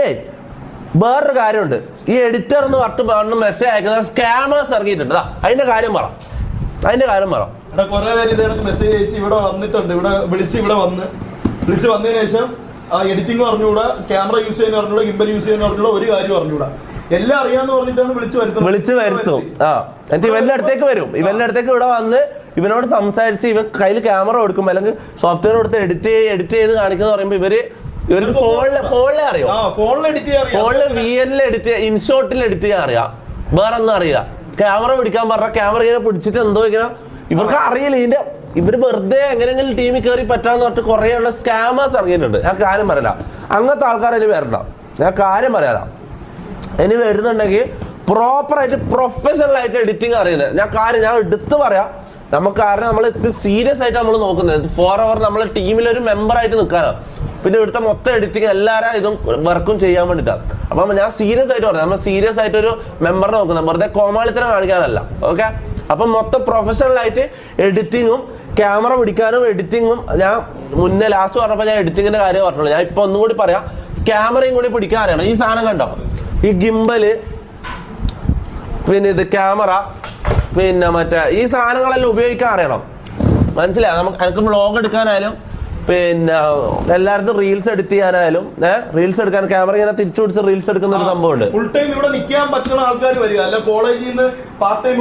പിന്നെ വേറൊരു കാര്യമുണ്ട്. ഈ എഡിറ്റർ എന്ന് പറഞ്ഞിട്ട് മെസ്സേജ് അയക്കുന്ന സ്കാമേഴ്സ് ഇറങ്ങിയിട്ടുണ്ട്. അതിന്റെ കാര്യം പറ. കുറെ പേര് ഇതേ മെസ്സേജ് അയച്ച് ഇവിടെ വന്നിട്ടുണ്ട്. ഇവിടെ വിളിച്ച് വന്നതിന് ശേഷം എഡിറ്റിംഗ് പറഞ്ഞുകൂടാ, ക്യാമറ യൂസ് ചെയ്യാൻ പറഞ്ഞൂടാ, ഗിംബൽ യൂസ് ചെയ്യാൻ പറഞ്ഞൂടാ, ഒരു കാര്യം പറഞ്ഞൂടാ. എല്ലാം അറിയാന്ന് പറഞ്ഞിട്ടാണ് വിളിച്ചു വരുത്തും. എന്നിട്ട് ഇവന്റെ അടുത്തേക്ക് വരും. ഇവിടെ വന്ന് ഇവനോട് സംസാരിച്ച് ഇവൻ കയ്യിൽ ക്യാമറ കൊടുക്കും, അല്ലെങ്കിൽ സോഫ്റ്റ്വെയർ കൊടുത്ത് എഡിറ്റ് ചെയ്ത് കാണിക്കുന്ന പറയുമ്പോ ഇവർക്ക് ഫോണിൽ അറിയാം. ഫോണില് VN എഡിറ്റ്, ഇൻഷോട്ടിൽ എഡിറ്റ് ചെയ്യാൻ അറിയാം. വേറെ ഒന്നും അറിയില്ല. ക്യാമറ പിടിക്കാൻ പറഞ്ഞ ക്യാമറ ഇങ്ങനെ പിടിച്ചിട്ട് എന്തോ ഇങ്ങനെ ഇവർക്ക് അറിയില്ല. ഇവര് വെറുതെ എങ്ങനെയെങ്കിലും ടീമിൽ കയറി പറ്റാന്ന് പറഞ്ഞിട്ട് കുറേ ഉള്ള സ്കാമേഴ്സ് ഇറങ്ങിയിട്ടുണ്ട്. ഞാൻ കാര്യം പറയല, അങ്ങനത്തെ ആൾക്കാർ ഇനി വരണ്ട. ഞാൻ കാര്യം പറയാല. ഇനി വരുന്നുണ്ടെങ്കിൽ പ്രോപ്പറായിട്ട് പ്രൊഫഷണൽ ആയിട്ട് എഡിറ്റിംഗ് അറിയുന്നത്. ഞാൻ എടുത്ത് പറയാം. നമുക്ക് കാരണം നമ്മൾ ഇത് സീരിയസ് ആയിട്ട് നമ്മൾ നോക്കുന്നത് 4 hour നമ്മളെ ടീമിലൊരു മെമ്പറായിട്ട് നിൽക്കാനാണ്. പിന്നെ ഇവിടുത്തെ മൊത്തം എഡിറ്റിംഗ് എല്ലാവരും ഇതും വർക്കും ചെയ്യാൻ വേണ്ടിയിട്ടാണ്. അപ്പം ഞാൻ സീരിയസ് ആയിട്ട് പറയാം, നമ്മൾ സീരിയസ് ആയിട്ട് ഒരു മെമ്പറിനെ നോക്കുന്നത്, വെറുതെ കോമാളിത്തരം കാണിക്കാനല്ല. ഓക്കെ, അപ്പം മൊത്തം പ്രൊഫഷണൽ ആയിട്ട് എഡിറ്റിങ്ങും ക്യാമറ പിടിക്കാനും എഡിറ്റിങ്ങും. ഞാൻ മുന്നേ ലാസ്റ്റ് പറഞ്ഞപ്പോൾ ഞാൻ എഡിറ്റിങ്ങിന്റെ കാര്യം പറഞ്ഞുള്ളൂ. ഞാൻ ഇപ്പൊ ഒന്നും കൂടി പറയാം, ക്യാമറയും കൂടി പിടിക്കാൻ അറിയണം. ഈ സാധനം കണ്ടോ, ഈ ഗിംബല്, പിന്നെ ഇത് ക്യാമറ, പിന്നെ മറ്റേ ഈ സാധനങ്ങളെല്ലാം ഉപയോഗിക്കാൻ അറിയണം. മനസ്സിലായി? എനിക്ക് വ്ളോഗ് എടുക്കാനായാലും പിന്നെ എല്ലായിടത്തും റീൽസ് എഡിറ്റ് ചെയ്യാനായാലും റീൽസ് എടുക്കാൻ ക്യാമറ ഇങ്ങനെ തിരിച്ചു പിടിച്ച് റീൽസ് എടുക്കുന്ന ഒരു സംഭവമുണ്ട്. ഫുൾ ടൈം ഇവിടെ നിൽക്കാൻ പറ്റുന്ന ആൾക്കാർ വരിക, അല്ല കോളേജിൽ നിന്ന് പാർട്ട് ടൈം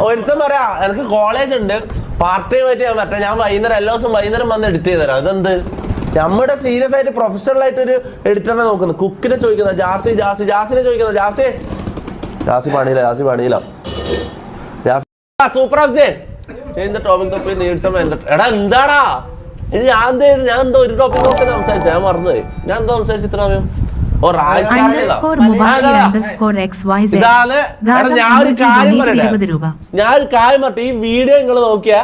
ഒരുത്തൻ പറയാ എനിക്ക് കോളേജ് ഉണ്ട്, പാർട്ട് ടൈം ആയിട്ട് മറ്റേ ഞാൻ വൈകുന്നേരം എല്ലാ ദിവസവും വൈകുന്നേരം വന്ന് എഡിറ്റ് ചെയ്ത് തരാം. അതെന്ത്? നമ്മുടെ സീരിയസ് ആയിട്ട് പ്രൊഫഷണൽ ആയിട്ട് ഒരു എഡിറ്ററിനെ നോക്കുന്നത്. കുക്കിനെ ചോദിക്കുന്ന ജാസിനെ ചോദിക്കുന്ന ജാസി പണിയില്ല സൂപ്പർ എടാ എന്താടാ ഞാൻ എന്തോ ഒരു ടോപ്പിക് നോക്കാൻ സംസാരിച്ച ഞാൻ മറന്നുപോയി. ഞാൻ എന്തോ സംസാരിച്ചു ഇത്ര സമയം. ഞാനൊരു കാര്യം പറയട്ടെ, ഈ വീഡിയോ നിങ്ങൾ നോക്കിയാ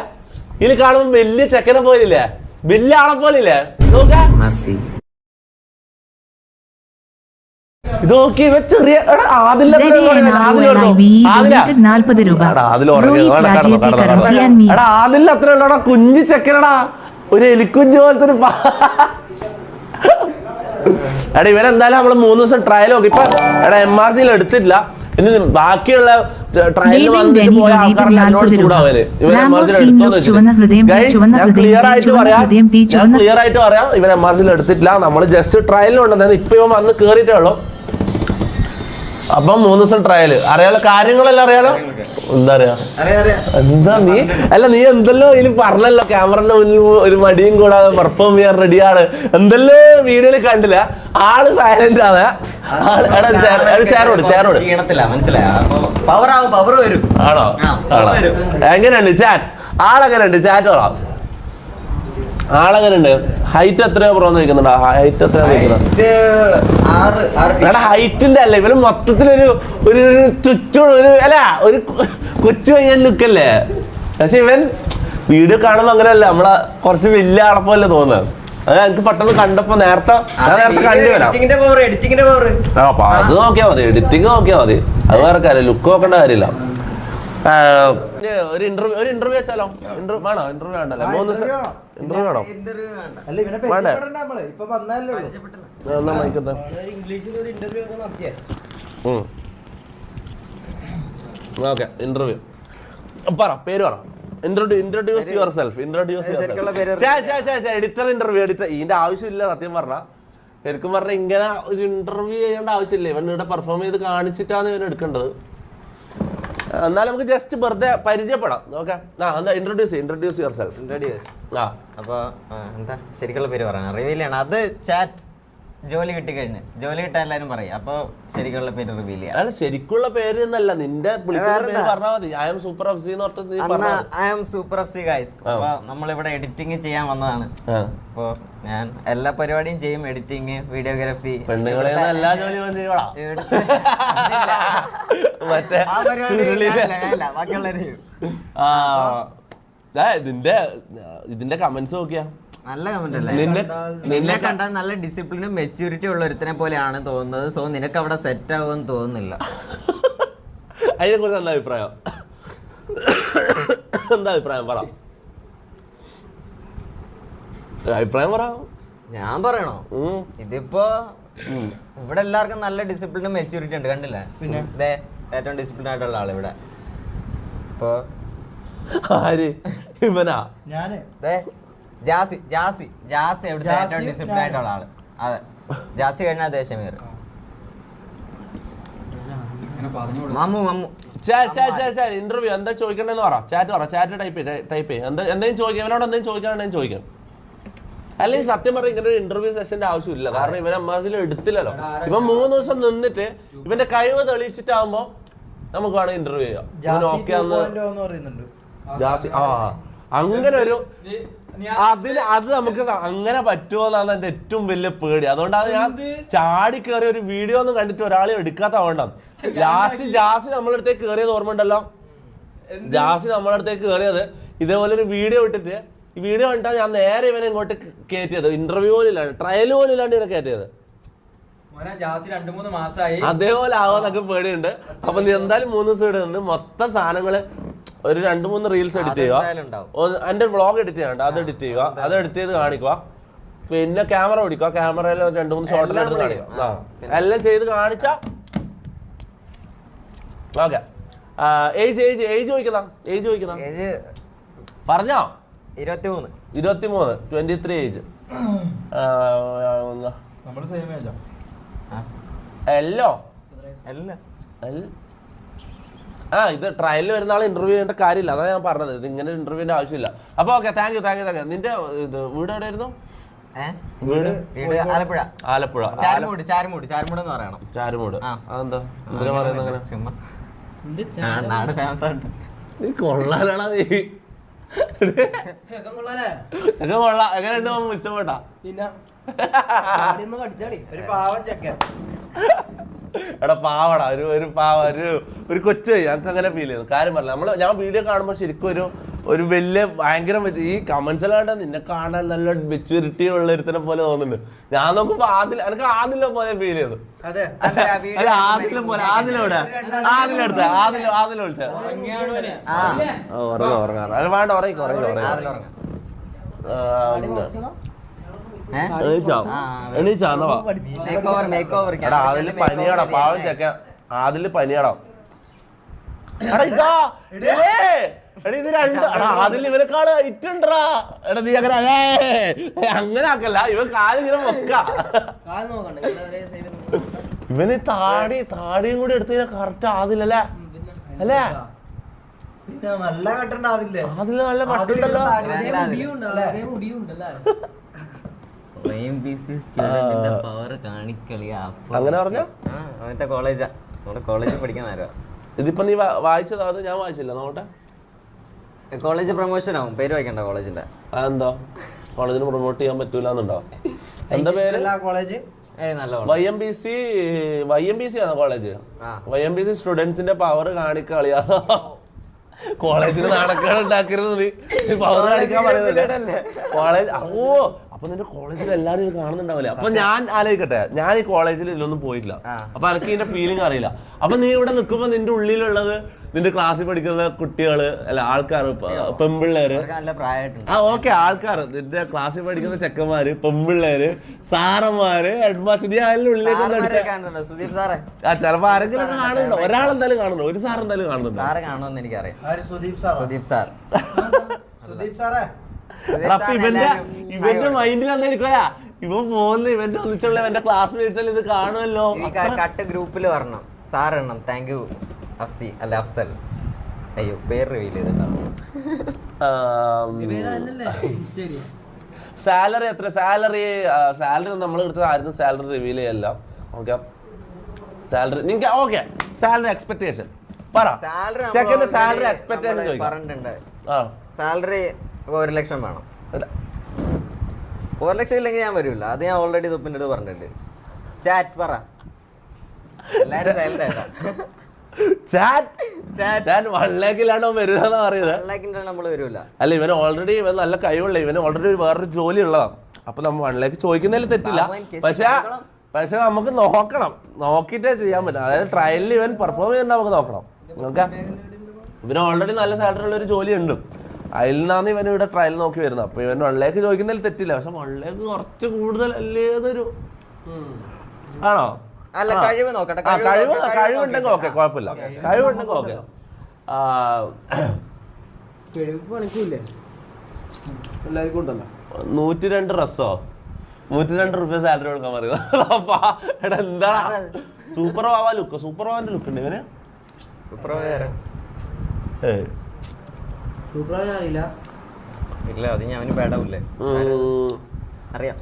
ഇതിൽ കാണുമ്പോ വലിയ ചെക്കനെ പോലില്ലേ, വലിയ ആളെ പോലില്ലേ നോക്ക. ഇത് നോക്കി ചെറിയ അതിൽ അത്ര ഉണ്ടോടാ, കുഞ്ഞു ചെക്കനടാ, ഒരു എലിക്കുഞ്ഞു പോലത്തെ ഒരു എടാ. ഇവരെന്തായാലും നമ്മള് 3 ദിവസം ട്രയൽ നോക്കി. ഇപ്പൊ എടാ MRCയിൽ എടുത്തിട്ടില്ല. ഇനി ബാക്കിയുള്ള ട്രയലിൽ വന്നിട്ട് പോയ ആൾക്കാരെല്ലാം എന്നോട് ചൂടാവല്. ഇവൻ MRCയിൽ എടുത്തോന്ന് വെച്ചിട്ട് ഞാൻ ക്ലിയർ ആയിട്ട് പറയാം, ഇവൻ MRCയിൽ എടുത്തിട്ടില്ല. നമ്മള് ജസ്റ്റ് ട്രയലിലുണ്ടെന്ന്. ഇപ്പൊ ഇവൻ വന്ന് കേറിയിട്ടേ ഉള്ളൂ. അപ്പം 3 ദിവസം ട്രയല്. അറിയാലോ, കാര്യങ്ങളെല്ലാം അറിയാലോ. എന്താ നീ എന്തെല്ലോ ഇതിൽ പറഞ്ഞല്ലോ, ക്യാമറന്റെ മുന്നിൽ ഒരു മടിയും കൂടാതെ പെർഫോം ചെയ്യാൻ റെഡിയാണ്. എന്തെല്ലോ വീഡിയോയിൽ കണ്ടില്ല. ആള് സൈലന്റ് ആണ്. ആണോ? എങ്ങനെയുണ്ട് ചാറ്റ്? ആളെങ്ങനെയുണ്ട്? ചാറ്റ് പറ. ആളെങ്ങനെയുണ്ട്? ഹൈറ്റ് എത്രയോ പ്രോന്ന് ചോദിക്കുന്നുണ്ടോ? ഹൈറ്റ് എത്രയാ ചോദിക്കുന്നത്? ഹൈറ്റിന്റെ അല്ല, ഇവര് മൊത്തത്തിലൊരു ഒരു ഒരു അല്ല ഒരു കൊച്ചു കഴിഞ്ഞാൽ ലുക്കല്ലേ. പക്ഷെ ഇവൻ വീഡിയോ കാണുമ്പോ അങ്ങനെയല്ല, നമ്മളെ കുറച്ച് വലിയ ആളെപ്പോലെ തോന്നുന്നത്. അത് എനിക്ക് പെട്ടെന്ന് കണ്ടപ്പോ നേരത്തെ കണ്ടുവരാം. അപ്പൊ അത് നോക്കിയാ മതി, എഡിറ്റിംഗ് നോക്കിയാ മതി. അത് വേറെ കാര്യം, ലുക്ക് നോക്കേണ്ട കാര്യമില്ല. ഒരു ഇന്റർവ്യൂ വെച്ചാലോ? വേണോ? ഇന്റർവ്യൂ വേണ്ടല്ലോ. 3 ദിവസം ഇന്റർവ്യൂ വേണോ? ഓക്കെ, ഇന്റർവ്യൂ പറ, പേര് പറ. Introduce your self. Editor interview. ഇതിന്റെ ആവശ്യമില്ല സത്യം പറഞ്ഞ. ശരിക്കും പറഞ്ഞാൽ ഇങ്ങനെ ഒരു ഇന്റർവ്യൂ ചെയ്യേണ്ട ആവശ്യമില്ല. ഇവൻ ഇവിടെ പെർഫോം ചെയ്ത് കാണിച്ചിട്ടാണ് ഇവൻ എടുക്കേണ്ടത്. എന്നാലും നമുക്ക് ജസ്റ്റ് വെറുതെ പരിചയപ്പെടാം. ഓക്കെ, എന്താ ഇൻട്രൊഡ്യൂസ് യുവർ സെൽഫ്. അപ്പൊ എന്താ ശരിക്കുള്ള പേര് പറയാം, റിവീൽ ചെയ്യണം. അത് ചാറ്റ് ജോലി കിട്ടിക്കഴിഞ്ഞ് ജോലി കിട്ടാൻ എല്ലാരും പറയും. അപ്പൊ ശരിക്കുള്ള പേര് റിവീൽ ചെയ്യാം. അല്ല, ശരിക്കുള്ള പേര് എന്നല്ല, നിന്റെ പറഞ്ഞാൽ മതി. I am super FC guys. അപ്പൊ നമ്മളിവിടെ എഡിറ്റിംഗ് ചെയ്യാൻ വന്നതാണ്. അപ്പൊ ഞാൻ എല്ലാ പരിപാടിയും ചെയ്യും, എഡിറ്റിംഗ്, വീഡിയോഗ്രാഫി. പെണ്ണുങ്ങളെ എല്ലാ ജോലിയും ഇതിന്റെ കമന്റ്സ് നോക്കിയാ നല്ല കമന്റ് അല്ലേ? നിന്നെ കണ്ടാൽ നല്ല ഡിസിപ്ലിനും മെച്യൂരിറ്റി ഉള്ള ഒരുത്തനെ പോലെയാണ് തോന്നുന്നത്. സോ നിനക്ക് അവിടെ സെറ്റ് ആവുമെന്ന് തോന്നുന്നില്ല. അതിനെ കുറിച്ച് എന്താ അഭിപ്രായം? പറ. ഞാൻ പറയണോ ഇതിപ്പോ ഇവിടെ എല്ലാവർക്കും നല്ല ഡിസിപ്ലിനും മെച്യൂരിറ്റി ഉണ്ട് കണ്ടില്ലേ പിന്നെ ഇതേ ഏറ്റവും ഡിസിപ്ലിൻ ആയിട്ടുള്ള ആള് ഇവിടെ ഇപ്പൊ ആര് ഇവനാ ജാസി ജാസി ജാസി എവിടുത്തെ ഏറ്റവും ഡിസിപ്ലിൻ ആയിട്ടുള്ള ആള് അതെ ജാസി കഴിഞ്ഞാൽ അതേ ഷമീർ മമ്മു മമ്മു ഇന്റർവ്യൂ എന്താ ചോദിക്കണ്ടെന്ന് പറ ചാറ്റ് ടൈപ്പ് എന്തെങ്കിലും ചോദിക്കാം ഇവനോട് എന്തെങ്കിലും ചോദിക്കാനുണ്ടെങ്കിൽ ചോദിക്കാം. അല്ലെങ്കിൽ സത്യം പറഞ്ഞാൽ ഇങ്ങനെ ഒരു ഇന്റർവ്യൂ സെഷന്റെ ആവശ്യമില്ല. കാരണം ഇവൻ എംബാസിൽ എടുത്തില്ലല്ലോ. ഇവൻ 3 ദിവസം നിന്നിട്ട് ഇവന്റെ കഴിവ് തെളിയിച്ചിട്ടാകുമ്പോ നമുക്ക് വേണമെങ്കിൽ ഇന്റർവ്യൂ ചെയ്യാം. ജാസി അങ്ങനെ ഒരു അത് നമുക്ക് അങ്ങനെ പറ്റുമോ എന്നാണ് എന്റെ ഏറ്റവും വലിയ പേടി. അതുകൊണ്ടാണ് ഞാൻ ചാടി കയറിയ ഒരു വീഡിയോ ഒന്നും കണ്ടിട്ട് ഒരാളെ എടുക്കാത്ത വേണ്ട. ലാസ്റ്റ് ജാസി നമ്മളടുത്തേക്ക് കയറിയത് ഓർമ്മ ഉണ്ടല്ലോ. ജാസി നമ്മളടുത്തേക്ക് കയറിയത് ഇതേപോലെ ഒരു വീഡിയോ ഇട്ടിട്ട് ഈ വീഡിയോ കണ്ടാൽ ഞാൻ നേരെ ഇവനെ ഇങ്ങോട്ട് കയറ്റിയത്. ഇന്റർവ്യൂ പോലും ഇല്ലാണ്ട് ട്രയൽ പോലും ഇല്ലാണ്ട് ഇവനെ കയറ്റിയത്. അതേപോലെ ആവാന്നൊക്കെ പേടിയുണ്ട്. അപ്പൊ നീ എന്തായാലും 3 ദിവസം ഇവിടെ നിന്ന് മൊത്തം സാധനങ്ങള് ഒരു 2-3 റീൽസ് എഡിറ്റ് ചെയ്യുക. എന്റെ വ്ളോഗ് എഡിറ്റ് ചെയ്യാനുണ്ട്, അത് എഡിറ്റ് ചെയ്യുക, അത് എഡിറ്റ് ചെയ്ത് കാണിക്കുക. പിന്നെ ക്യാമറ ഓടിക്കുക, ക്യാമറയിൽ 2-3 ഷോട്ടിൽ എടുത്ത് കാണിക്കുക. എല്ലാം ചെയ്ത് കാണിച്ച ഓക്കെ. ഏജ് ചോദിക്കുന്ന പറഞ്ഞോ. 23 ഏജ്. എല്ലോ ഇത് ട്രയലിൽ വരുന്ന ആൾ ഇന്റർവ്യൂ ചെയ്യേണ്ട കാര്യമില്ല. അതാണ് ഞാൻ പറഞ്ഞത്. ഇത് ഇങ്ങനെ ഇന്റർവ്യൂവിന്റെ ആവശ്യമില്ല. അപ്പൊ ഓക്കെ, താങ്ക് യു. നിന്റെ വീട് എവിടെയായിരുന്നു? ആലപ്പുഴ. ആലപ്പുഴ ചാരുമൂട് എന്ന് പറയണം. ചാരുമൂട്. അതെന്താ എന്തിനാ പറയുന്നത് അങ്ങനെ? നാട് ഫേമസ് ആണ്. നീ കൊള്ളാനാണോ നീ? കൊള്ളാം. എങ്ങനെയുണ്ട് ഇഷ്ടപ്പെട്ടാ? എടാ പാവടാ, ഒരു പാവ ഒരു കൊച്ചു. ഞങ്ങൾക്ക് അങ്ങനെ ഫീൽ ചെയ്യുന്നു. കാര്യം പറഞ്ഞില്ല, ഞാൻ വീഡിയോ കാണുമ്പോൾ ശരിക്കും ഒരു വലിയ ഭയങ്കര ഈ കമന്റ്സ് എല്ലാം കണ്ടാൽ നിന്നെ കാണാൻ നല്ല മെച്യൂരിറ്റി ഉള്ള ഒരുത്തനെ പോലെ തോന്നുന്നുണ്ട്. ഞാൻ നോക്കുമ്പോ എനിക്ക് ആദിലെ പോലെ ഫീൽ ചെയ്തു. ആദിലെ പോലെ ആദിലെ വിളിച്ച ഉറങ്ങാറ്. അത് വേണ്ട, ഉറങ്ങിക്കോ. അതില് പനിയാടാ, പാവം ചെക്ക. അതില് പനിയാടാ. എടാ ഇത് 2 അതിൽ ഇവനെക്കാള് ഇട്ടുണ്ടാ. എടാ നീ അങ്ങനെ ആക്കല്ല. ഇവൻ കാലിങ്ങനെ വെക്ക. ഇവന് താടിയും കൂടി എടുത്തതിനെ കറക്റ്റ് ആദില്ലല്ലേ? അല്ലേ? നല്ല കട്ടുണ്ട് അതില് നല്ല കട്ടുണ്ടല്ലോ. അങ്ങനെ പറഞ്ഞ കോളേജിൽ പഠിക്കാൻ നേരം ഇതിപ്പോ നീ വായിച്ചതാ? അത് ഞാൻ വായിച്ചില്ല. നോട്ടെ. കോളേജ് പ്രൊമോഷൻ ആവും. പേര് വായിക്കണ്ട കോളേജിന്റെ. അതെന്താ? കോളേജിന് പ്രൊമോട്ട് ചെയ്യാൻ പറ്റൂലെന്നുണ്ടോ? എന്താ പേര്? കോളേജ് YMBC ആണോ കോളേജ്? YMBC സ്റ്റുഡൻസിന്റെ പവർ കാണിക്കളിയാ. കോളേജിന് നാണക്കേട് ഉണ്ടാക്കരുത്. നീ പവർ കാണിക്കാൻ പറയുന്നില്ലേ കോളേജ്? അപ്പൊ നിന്റെ കോളേജിൽ എല്ലാരും ഇത് കാണുന്നുണ്ടാവില്ലേ? അപ്പൊ ഞാൻ ആലോചിക്കട്ടെ, ഞാൻ ഈ കോളേജിൽ ഇതിലൊന്നും പോയിട്ടില്ല. അപ്പൊ എനിക്ക് ഇതിന്റെ ഫീലിംഗ് അറിയില്ല. അപ്പൊ നീ ഇവിടെ നിൽക്കുമ്പോ നിന്റെ ഉള്ളിലുള്ളത് നിന്റെ ക്ലാസ്സിൽ പഠിക്കുന്ന കുട്ടികള്, അല്ല ആൾക്കാർ, പെമ്പിള്ളേര്, ഓക്കെ ആൾക്കാർ, നിന്റെ ക്ലാസ്സിൽ പഠിക്കുന്ന ചെക്കന്മാര്, പെമ്പിള്ളേര്, സാറന്മാര്, ഹെഡ്മാസ്റ്റർ, നീ അതിന്റെ ഉള്ളിലേക്ക് ചിലപ്പോ ആരെങ്കിലും കാണുന്നുണ്ടോ? ഒരാളെന്തായാലും കാണുന്നുണ്ടോ? ഒരു സാർ എന്തായാലും കാണുന്നുണ്ടോ? ഇവന്റെ മൈൻഡിൽ എന്തായിരിക്കും ഇവൻ പോകുന്ന ഇവന്റെ ഒന്നിച്ചുള്ള എന്റെ ക്ലാസ്മേറ്റ്സ് ഇത് കാണുമല്ലോ. കട്ട് ഗ്രൂപ്പിൽ പറഞ്ഞു സാർ എണ്ണം. താങ്ക് യു അഫ്സി അല്ല അഫ്സൽ. അയ്യോ പേര് റിവീൽ ചെയ്തിട്ടുണ്ടാവും. സാലറി എത്ര? സാലറി നമ്മൾ എടുത്തത് ആയിരുന്നു. സാലറി റിവീൽ ചെയ്യല്ല. ഓക്കെ, സാലറി നിങ്ങൾക്ക് ഓക്കെ. സാലറി എക്സ്പെക്ടേഷൻ പറ. സെക്കൻഡ് സാലറി എക്സ്പെക്ടേഷൻ പറഞ്ഞിട്ടുണ്ട്. സാലറി 1 ലക്ഷം വേണം. 1 ലക്ഷം ഇല്ലെങ്കിൽ ഞാൻ വരൂല. അത് ഞാൻ ഓൾറെഡി തുപ്പിൻ്റെ അടുത്ത് പറഞ്ഞിട്ടുണ്ട്. ചാറ്റ് പറ. എല്ലാരും സൈലന്റ് ആയിട്ടാ. അല്ല ഇവൻ ഓൾറെഡി നല്ല കഴിവുള്ള, ഇവന് ഓൾറെഡി വേറൊരു ജോലി ഉള്ളതാണ്. അപ്പൊ നമ്മൾ 1 ലക്ഷം ചോദിക്കുന്നതിൽ തെറ്റില്ല. പക്ഷെ നമുക്ക് നോക്കണം, നോക്കിയിട്ടേ ചെയ്യാൻ പറ്റും. അതായത് ട്രയലിൽ ഇവൻ പെർഫോം ചെയ്യുന്നുണ്ട്, നമുക്ക് നോക്കണം. ഇവന് ഓൾറെഡി നല്ല സാലറി ഉള്ള ഒരു ജോലി ഉണ്ട്. അതിൽ നിന്നാണ് ഇവൻ ഇവിടെ ട്രയൽ നോക്കി വരുന്നത്. അപ്പൊ ഇവൻ 1 ലേക്ക് ചോദിക്കുന്നതിൽ തെറ്റില്ല, പക്ഷെ 1 ലേക്ക് കുറച്ച് കൂടുതൽ അല്ലേ അതൊരു ആണോ? അല്ല, കഴിവ് നോക്കട്ടെ. കഴിവുണ്ടെങ്കിൽ ഓക്കെ, കുഴപ്പമില്ല. കഴിവുണ്ടെങ്കിൽ ഓക്കെ. എല്ലാവർക്കും ഉണ്ടല്ലോ 102 ഡ്രസ്സോ 102 രൂപ സാലറി കൊടുക്കാൻ പറയുന്നത്. എടാ എന്താ സൂപ്പർ വാവ ലുക്ക്, സൂപ്പർ വാവന്റെ ലുക്ക് ഉണ്ട് ഇവന്. സൂപ്പർവൈസർ സൂപ്പറായി അറിയില്ല. ഇല്ല, അത് ഞാൻ അവന് പേടാവൂലേ, അറിയാം.